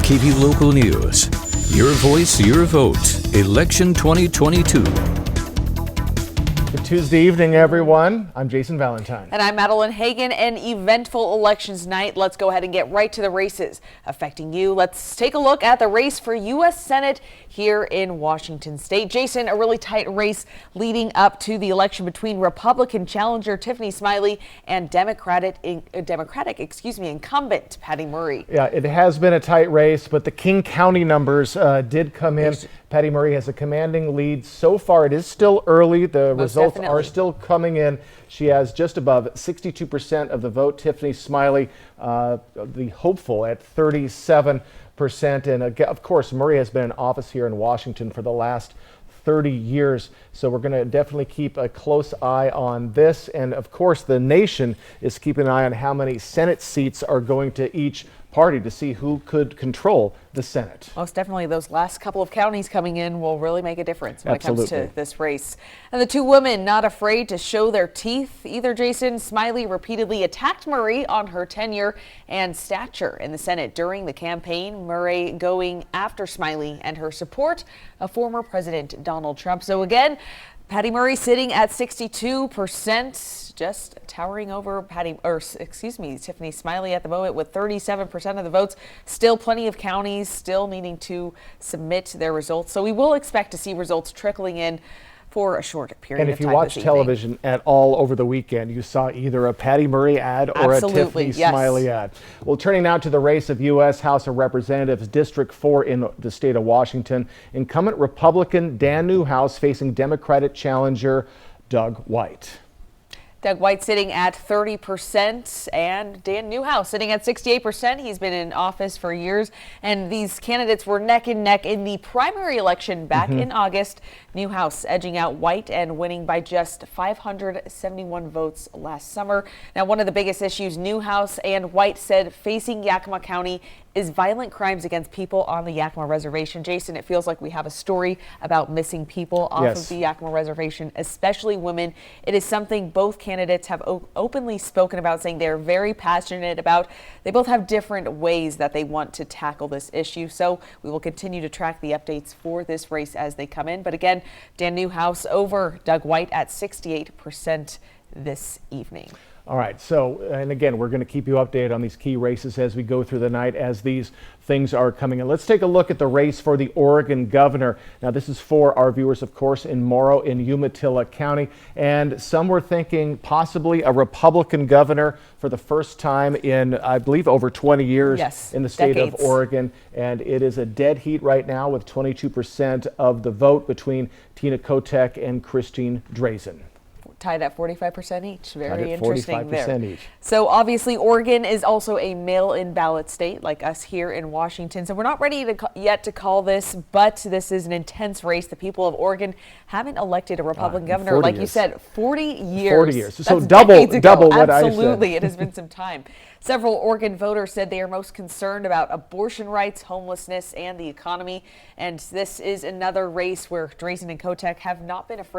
KV Local News. Your voice, your vote. Election 2022. Good Tuesday evening, everyone. I'm Jason Valentine. And I'm Madeline Hagan. An eventful elections night. Let's go ahead and get right to the races affecting you. Let's take a look at the race for U.S. Senate here in Washington State. Jason, a really tight race leading up to the election between Republican challenger Tiffany Smiley and Democratic incumbent Patty Murray. Yeah, it has been a tight race, but the King County numbers did come in. Patty Murray has a commanding lead. So far, it is still early. The results are still coming in. She has just above 62% of the vote. Tiffany Smiley, the hopeful, at 37%. And of course, Murray has been in office here in Washington for the last 30 years. So we're going to definitely keep a close eye on this. And of course, the nation is keeping an eye on how many Senate seats are going to each party to see who could control the Senate. Most definitely, those last couple of counties coming in will really make a difference when it comes to this race. And the two women not afraid to show their teeth either, Jason. Smiley repeatedly attacked Murray on her tenure and stature in the Senate during the campaign. Murray going after Smiley and her support of former President Donald Trump. So again, Patty Murray sitting at 62%, just towering over Tiffany Smiley at the moment with 37% of the votes. Still plenty of counties still needing to submit their results. So we will expect to see results trickling in for a short period of time. And if you watch television at all over the weekend, you saw either a Patty Murray ad or a Tiffany Smiley ad. Well, turning now to the race of U.S. House of Representatives District 4 in the state of Washington. Incumbent Republican Dan Newhouse facing Democratic challenger Doug White. Doug White sitting at 30% and Dan Newhouse sitting at 68%. He's been in office for years, and these candidates were neck and neck in the primary election back in August. Newhouse edging out White and winning by just 571 votes last summer. Now, one of the biggest issues Newhouse and White said facing Yakima County is violent crimes against people on the Yakima Reservation. Jason, it feels like we have a story about missing people off of the Yakima Reservation, especially women. It is something both candidates have openly spoken about, saying they're very passionate about. They both have different ways that they want to tackle this issue. So we will continue to track the updates for this race as they come in. But again, Dan Newhouse over Doug White at 68% this evening. All right, so, and again, we're going to keep you updated on these key races as we go through the night as these things are coming in. Let's take a look at the race for the Oregon governor. Now, this is for our viewers, of course, in Morrow in Umatilla County. And some were thinking possibly a Republican governor for the first time in, I believe, over 20 years in the state of Oregon. And it is a dead heat right now with 22% of the vote between Tina Kotek and Christine Drazan. Tied at 45% each. Very interesting there. Each. So obviously Oregon is also a mail-in ballot state like us here in Washington. So we're not ready yet to call this, but this is an intense race. The people of Oregon haven't elected a Republican governor, like you said, 40 years. 40 years. So double what I said. Absolutely, it has been some time. Several Oregon voters said they are most concerned about abortion rights, homelessness, and the economy. And this is another race where Drazan and Kotek have not been afraid